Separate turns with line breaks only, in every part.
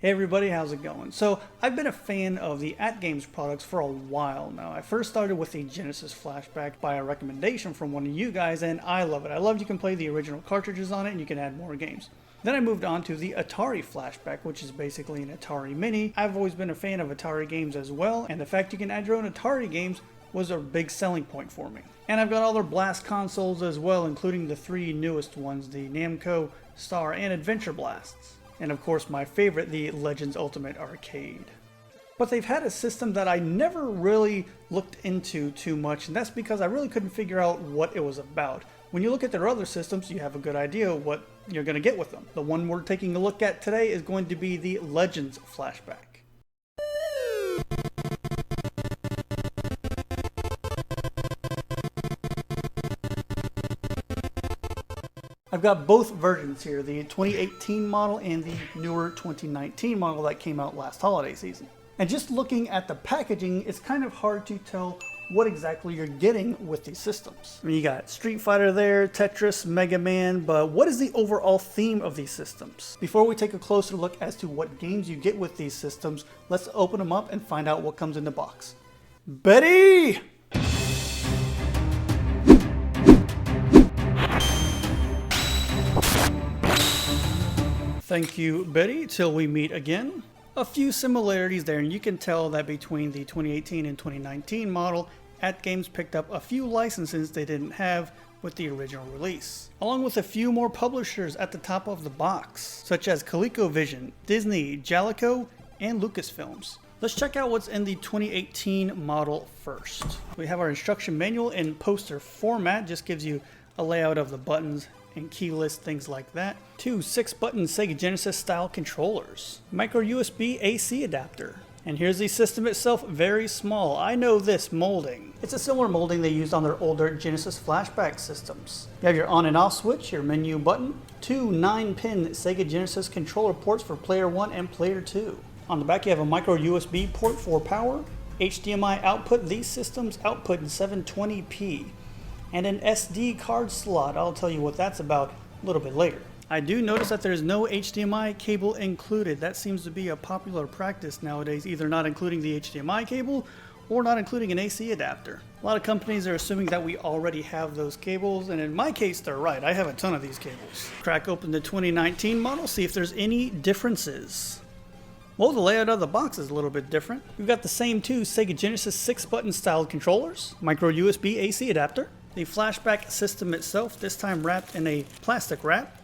Hey everybody, how's it going? So I've been a fan of the AtGames products for a while now. I first started with the Genesis Flashback by a recommendation from one of you guys, and I love it. I love you can play the original cartridges on it and you can add more games. Then I moved on to the Atari Flashback, which is basically an Atari Mini. I've always been a fan of Atari games as well, and the fact you can add your own Atari games was a big selling point for me. And I've got all their Blast consoles as well, including the three newest ones, the Namco, Star, and Adventure Blasts. And of course my favorite, the Legends Ultimate Arcade. But they've had a system that I never really looked into too much, and that's because I really couldn't figure out what it was about. When you look at their other systems, you have a good idea what you're going to get with them. The one we're taking a look at today is going to be the Legends Flashback. I've got both versions here, the 2018 model and the newer 2019 model that came out last holiday season. And just looking at the packaging, it's kind of hard to tell what exactly you're getting with these systems. I mean, you got Street Fighter there, Tetris, Mega Man, but what is the overall theme of these systems? Before we take a closer look as to what games you get with these systems, let's open them up and find out what comes in the box. Betty! Thank you, Betty. Till we meet again. A few similarities there, and you can tell that between the 2018 and 2019 model, AtGames picked up a few licenses they didn't have with the original release, along with a few more publishers at the top of the box, such as ColecoVision, Disney, Jaleco, and Lucasfilms. Let's check out what's in the 2018 model first. We have our instruction manual in poster format, just gives you a layout of the buttons and key list, things like that. Two 6-button Sega Genesis style controllers, micro USB AC adapter, and here's the system itself, very small. I know this molding. It's a similar molding they used on their older Genesis Flashback systems. You have your on and off switch, your menu button, two 9-pin Sega Genesis controller ports for player 1 and player 2. On the back you have a micro USB port for power, HDMI output. These systems output in 720p. And an SD card slot. I'll tell you what that's about a little bit later. I do notice that there's no HDMI cable included. That seems to be a popular practice nowadays, either not including the HDMI cable or not including an AC adapter. A lot of companies are assuming that we already have those cables, and in my case they're right. I have a ton of these cables. Crack open the 2019 model, see if there's any differences. Well, the layout of the box is a little bit different. We've got the same two Sega Genesis 6-button styled controllers, micro USB AC adapter, the flashback system itself, this time wrapped in a plastic wrap.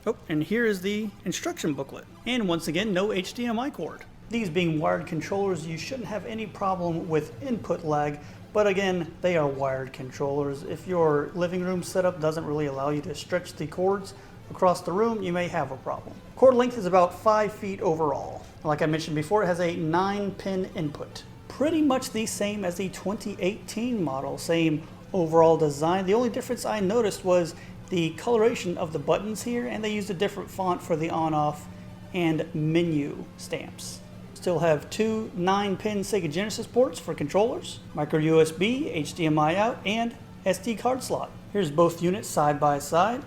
Oh, and here is the instruction booklet. And once again, no HDMI cord. These being wired controllers, you shouldn't have any problem with input lag, but again, they are wired controllers. If your living room setup doesn't really allow you to stretch the cords across the room, you may have a problem. Cord length is about 5 feet overall. Like I mentioned before, it has a 9-pin input. Pretty much the same as the 2018 model, same overall design. The only difference I noticed was the coloration of the buttons here, and they used a different font for the on-off and menu stamps. Still have two 9-pin Sega Genesis ports for controllers, micro USB, HDMI out, and SD card slot. Here's both units side by side.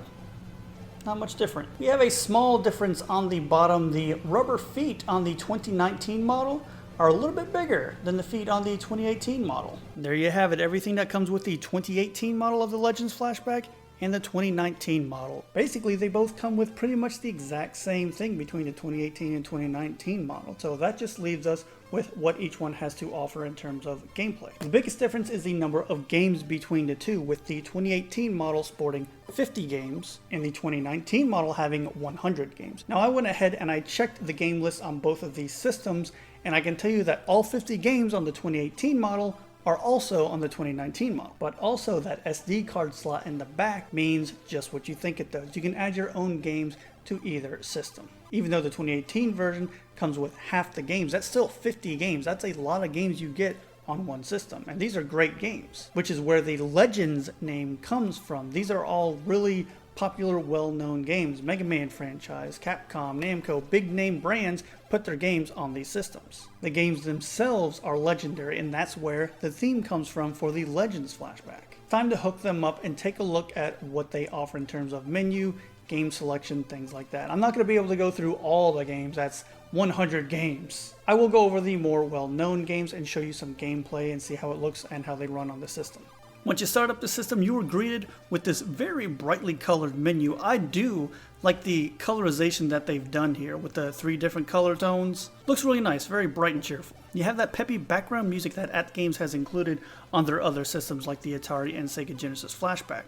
Not much different. We have a small difference on the bottom. The rubber feet on the 2019 model are a little bit bigger than the feet on the 2018 model. There you have it, everything that comes with the 2018 model of the Legends Flashback and the 2019 model. Basically, they both come with pretty much the exact same thing between the 2018 and 2019 model. So that just leaves us with what each one has to offer in terms of gameplay. The biggest difference is the number of games between the two, with the 2018 model sporting 50 games and the 2019 model having 100 games. Now I went ahead and I checked the game list on both of these systems, and I can tell you that all 50 games on the 2018 model are also on the 2019 model. But also that SD card slot in the back means just what you think it does. You can add your own games to either system. Even though the 2018 version comes with half the games, that's still 50 games. That's a lot of games you get on one system. And these are great games, which is where the Legends name comes from. These are all really popular, well-known games. Mega Man franchise, Capcom, Namco, big name brands put their games on these systems. The games themselves are legendary, and that's where the theme comes from for the Legends Flashback. Time to hook them up and take a look at what they offer in terms of menu, game selection, things like that. I'm not going to be able to go through all the games. That's 100 games. I will go over the more well-known games and show you some gameplay and see how it looks and how they run on the system. Once you start up the system, you are greeted with this very brightly colored menu. I do like the colorization that they've done here with the 3 different color tones. Looks really nice, very bright and cheerful. You have that peppy background music that AtGames has included on their other systems like the Atari and Sega Genesis Flashback.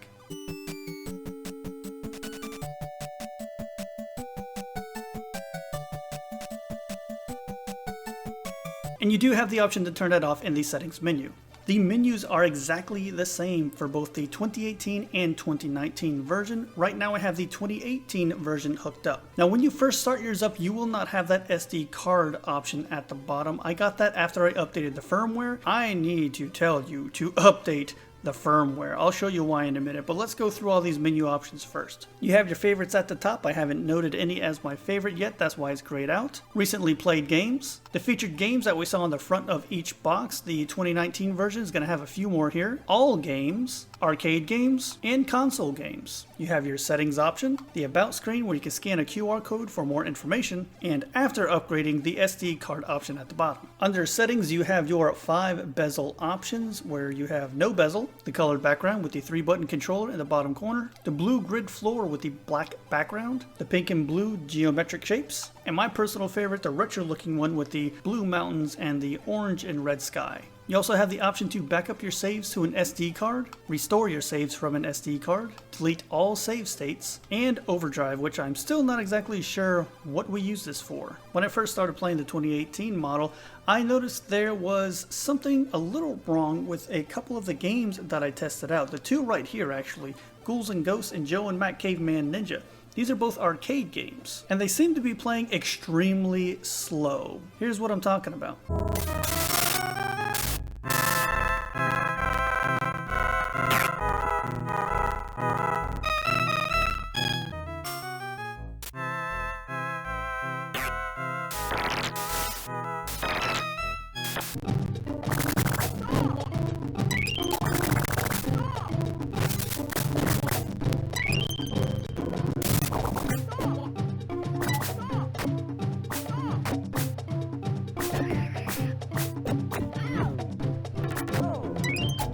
And you do have the option to turn that off in the settings menu. The menus are exactly the same for both the 2018 and 2019 version. Right now I have the 2018 version hooked up. Now when you first start yours up, you will not have that SD card option at the bottom. I got that after I updated the firmware. I need to tell you to update the firmware. I'll show you why in a minute, but let's go through all these menu options first. You have your favorites at the top. I haven't noted any as my favorite yet, that's why it's grayed out. Recently played games. The featured games that we saw on the front of each box, the 2019 version is going to have a few more here. All games, arcade games, and console games. You have your settings option, the about screen where you can scan a QR code for more information, and after upgrading, the SD card option at the bottom. Under settings, you have your 5 bezel options where you have no bezel, the colored background with the 3-button controller in the bottom corner, the blue grid floor with the black background, the pink and blue geometric shapes, and my personal favorite, the retro looking one with the blue mountains and the orange and red sky. You also have the option to back up your saves to an SD card, restore your saves from an SD card, delete all save states, and overdrive, which I'm still not exactly sure what we use this for. When I first started playing the 2018 model, I noticed there was something a little wrong with a couple of the games that I tested out. The 2 right here actually, Ghouls and Ghosts and Joe and Mac Caveman Ninja. These are both arcade games, and they seem to be playing extremely slow. Here's what I'm talking about.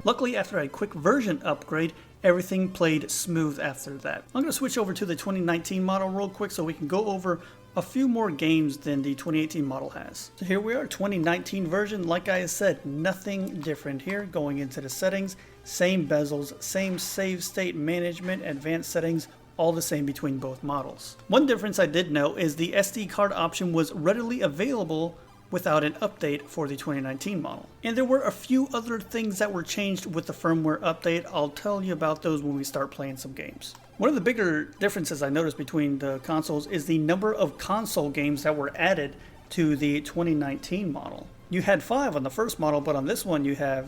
Luckily, after a quick version upgrade, everything played smooth after that. I'm going to switch over to the 2019 model real quick so we can go over a few more games than the 2018 model has. So here we are, 2019 version. Like I said, nothing different here. Going into the settings, same bezels, same save state management, advanced settings, all the same between both models. One difference I did know is the SD card option was readily available without an update for the 2019 model. And there were a few other things that were changed with the firmware update. I'll tell you about those when we start playing some games. One of the bigger differences I noticed between the consoles is the number of console games that were added to the 2019 model. You had 5 on the first model, but on this one you have,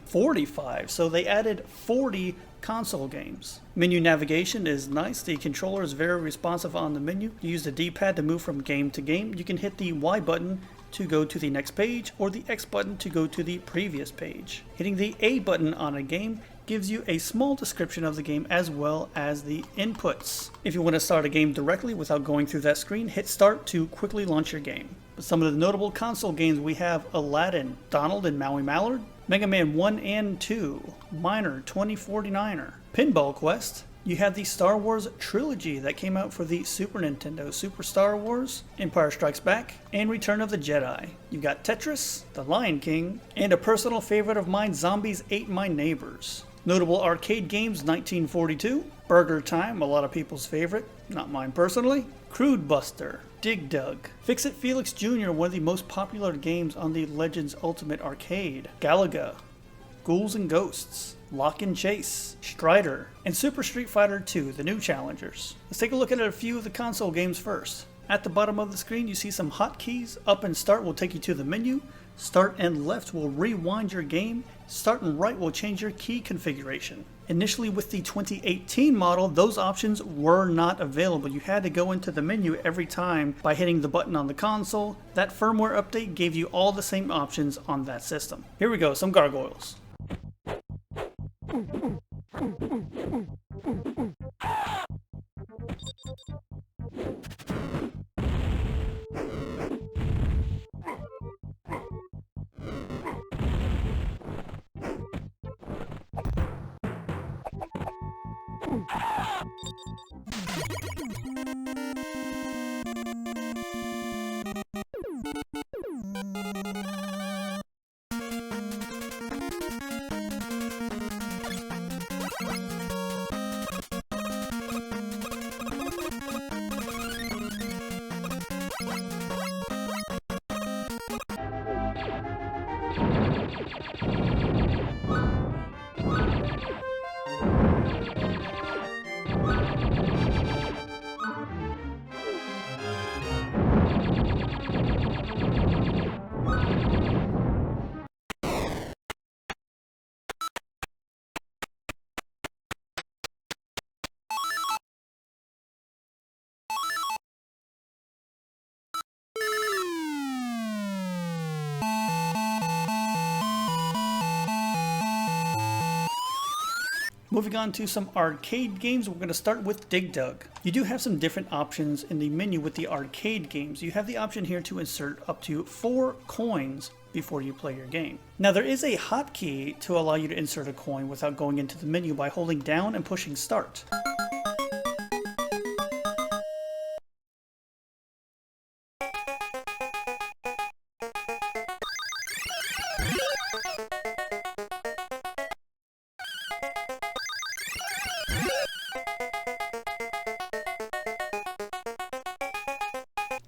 45. So they added 40 console games. Menu navigation is nice. The controller is very responsive on the menu. You use the D-pad to move from game to game. You can hit the Y button to go to the next page or the X button to go to the previous page. Hitting the A button on a game gives you a small description of the game as well as the inputs. If you want to start a game directly without going through that screen, hit start to quickly launch your game. But some of the notable console games we have Aladdin, Donald and Maui Mallard, Mega Man 1 and 2, Miner 2049er, Pinball Quest. You have the Star Wars trilogy that came out for the Super Nintendo, Super Star Wars, Empire Strikes Back, and Return of the Jedi. You've got Tetris, The Lion King, and a personal favorite of mine, Zombies Ate My Neighbors. Notable arcade games, 1942, Burger Time, a lot of people's favorite, not mine personally, Crude Buster, Dig Dug, Fix-It Felix Jr., one of the most popular games on the Legends Ultimate Arcade, Galaga, Ghouls and Ghosts, Lock and Chase, Strider, and Super Street Fighter II, the new challengers. Let's take a look at a few of the console games first. At the bottom of the screen you see some hotkeys. Up and start will take you to the menu. Start and left will rewind your game. Start and right will change your key configuration. Initially with the 2018 model, those options were not available. You had to go into the menu every time by hitting the button on the console. That firmware update gave you all the same options on that system. Here we go, some gargoyles. Moving on to some arcade games, we're going to start with Dig Dug. You do have some different options in the menu with the arcade games. You have the option here to insert up to 4 coins before you play your game. Now there is a hotkey to allow you to insert a coin without going into the menu by holding down and pushing start.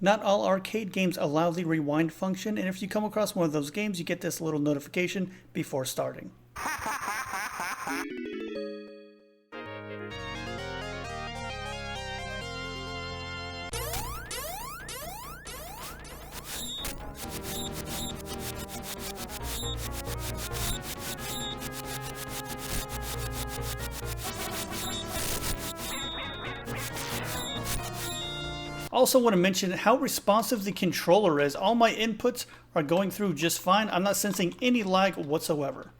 Not all arcade games allow the rewind function, and if you come across one of those games, you get this little notification before starting. Also want to mention how responsive the controller is. All my inputs are going through just fine. I'm not sensing any lag whatsoever.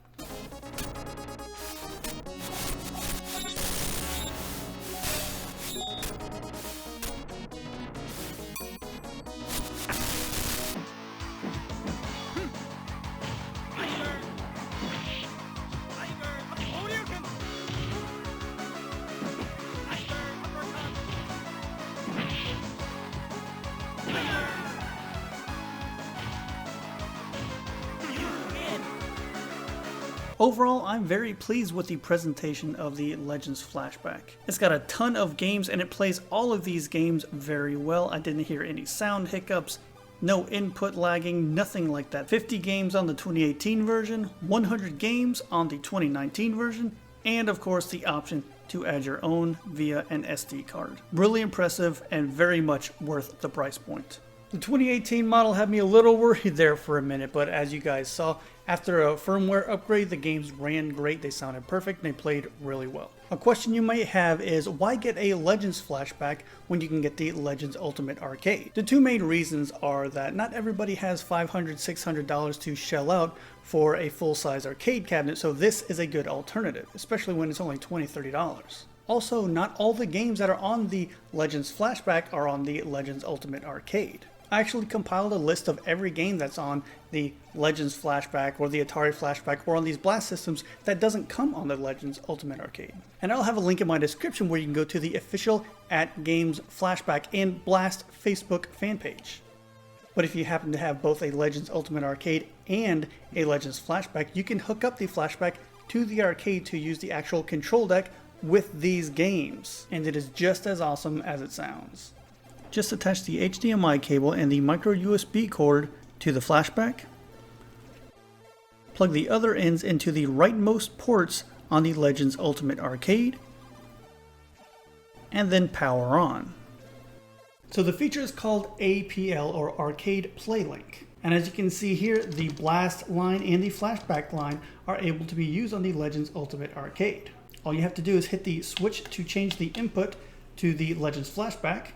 Overall, I'm very pleased with the presentation of the Legends Flashback. It's got a ton of games and it plays all of these games very well. I didn't hear any sound hiccups, no input lagging, nothing like that. 50 games on the 2018 version, 100 games on the 2019 version, and of course the option to add your own via an SD card. Really impressive and very much worth the price point. The 2018 model had me a little worried there for a minute, but as you guys saw, after a firmware upgrade, the games ran great, they sounded perfect, and they played really well. A question you might have is, why get a Legends Flashback when you can get the Legends Ultimate Arcade? The two main reasons are that not everybody has $500, $600 to shell out for a full-size arcade cabinet, so this is a good alternative, especially when it's only $20, $30. Also, not all the games that are on the Legends Flashback are on the Legends Ultimate Arcade. I actually compiled a list of every game that's on the Legends Flashback or the Atari Flashback or on these blast systems that doesn't come on the Legends Ultimate Arcade. And I'll have a link in my description where you can go to the official AtGames Flashback and Blast Facebook fan page. But if you happen to have both a Legends Ultimate Arcade and a Legends Flashback, you can hook up the Flashback to the arcade to use the actual control deck with these games. And it is just as awesome as it sounds. Just attach the HDMI cable and the micro USB cord to the Flashback. Plug the other ends into the rightmost ports on the Legends Ultimate Arcade. And then power on. So the feature is called APL or Arcade Play Link. And as you can see here, the Blast line and the Flashback line are able to be used on the Legends Ultimate Arcade. All you have to do is hit the switch to change the input to the Legends Flashback.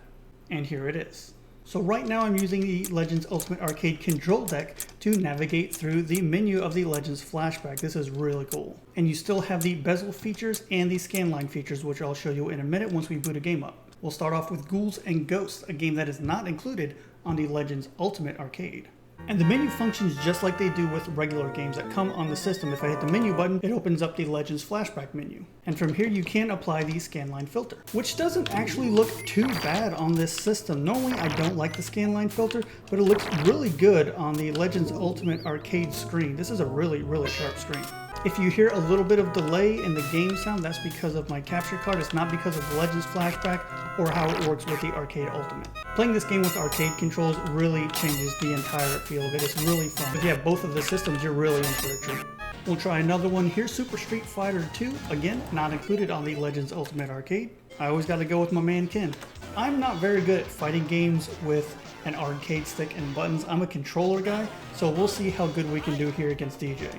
And here it is. So right now I'm using the Legends Ultimate Arcade control deck to navigate through the menu of the Legends Flashback. This is really cool. And you still have the bezel features and the scanline features, which I'll show you in a minute once we boot a game up. We'll start off with Ghouls and Ghosts, a game that is not included on the Legends Ultimate Arcade. And the menu functions just like they do with regular games that come on the system. If I hit the menu button, it opens up the Legends Flashback menu. And from here you can apply the scanline filter, which doesn't actually look too bad on this system. Normally I don't like the scanline filter, but it looks really good on the Legends Ultimate Arcade screen. This is a really, really sharp screen. If you hear a little bit of delay in the game sound, that's because of my capture card. It's not because of Legends Flashback or how it works with the Arcade Ultimate. Playing this game with arcade controls really changes the entire feel of it. It's really fun. If you have both of the systems, you're really in for a treat. We'll try another one here, Super Street Fighter 2. Again, not included on the Legends Ultimate Arcade. I always got to go with my man Ken. I'm not very good at fighting games with an arcade stick and buttons. I'm a controller guy, so we'll see how good we can do here against DJ.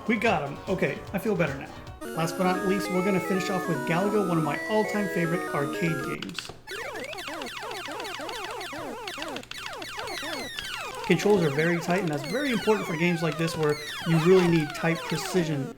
We got him. Okay, I feel better now. Last but not least, we're going to finish off with Galaga, one of my all-time favorite arcade games. Controls are very tight, and that's very important for games like this where you really need tight precision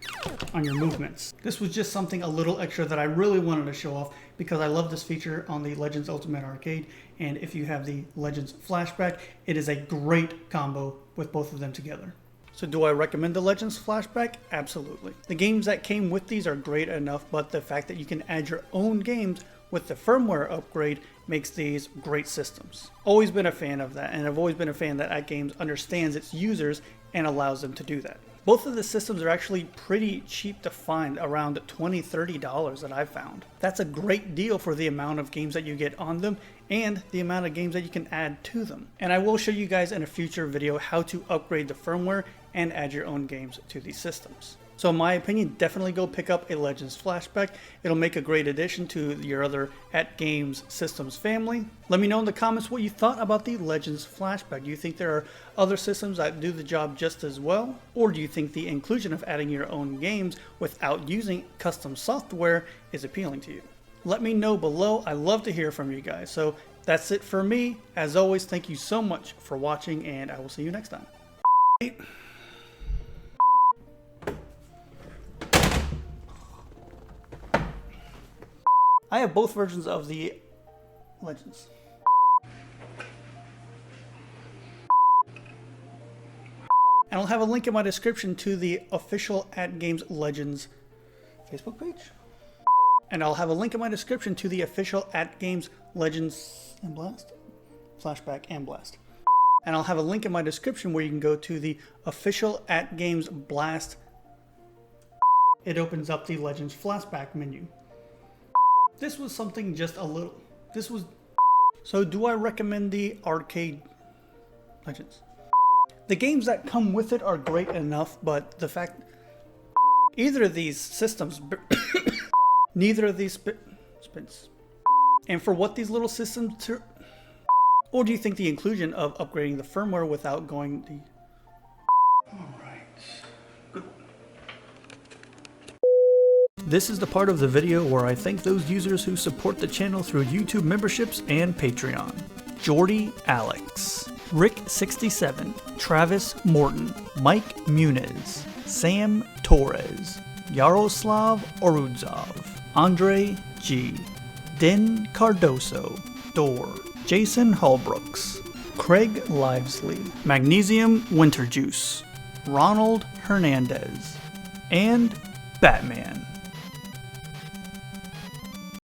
on your movements. This was just something a little extra that I really wanted to show off because I love this feature on the Legends Ultimate Arcade, and if you have the Legends Flashback, it is a great combo with both of them together. So do I recommend the Legends Flashback? Absolutely. The games that came with these are great enough, but the fact that you can add your own games with the firmware upgrade makes these great systems. Always been a fan of that, and I've always been a fan that AtGames understands its users and allows them to do that. Both of the systems are actually pretty cheap to find, around $20–$30 that I've found. That's a great deal for the amount of games that you get on them and the amount of games that you can add to them. And I will show you guys in a future video how to upgrade the firmware and add your own games to these systems. So in my opinion, definitely go pick up a Legends Flashback. It'll make a great addition to your other AtGames systems family. Let me know in the comments what you thought about the Legends Flashback. Do you think there are other systems that do the job just as well? Or do you think the inclusion of adding your own games without using custom software is appealing to you? Let me know below. I love to hear from you guys. So that's it for me. As always, thank you so much for watching, and I will see you next time. I have both versions of the Legends. And I'll have a link in my description to the official AtGames Legends Facebook page. And I'll have a link in my description to the official AtGames Legends and Blast? Flashback and Blast. And I'll have a link in my description where you can go to the official AtGames Blast. It opens up the Legends Flashback menu. This was something just a little. This was. So do I recommend the Arcade Legends? The games that come with it are great enough, but the fact either of these systems, neither of these spins, and for what these little systems, or do you think the inclusion of upgrading the firmware without going the? All right. Good one. This is the part of the video where I thank those users who support the channel through YouTube memberships and Patreon. Jordy Alex, Rick67, Travis Morton, Mike Muniz, Sam Torres, Yaroslav Orudzov, Andre G, Den Cardoso, Dor, Jason Hallbrooks, Craig Livesley, Magnesium Winterjuice, Ronald Hernandez, and Batman.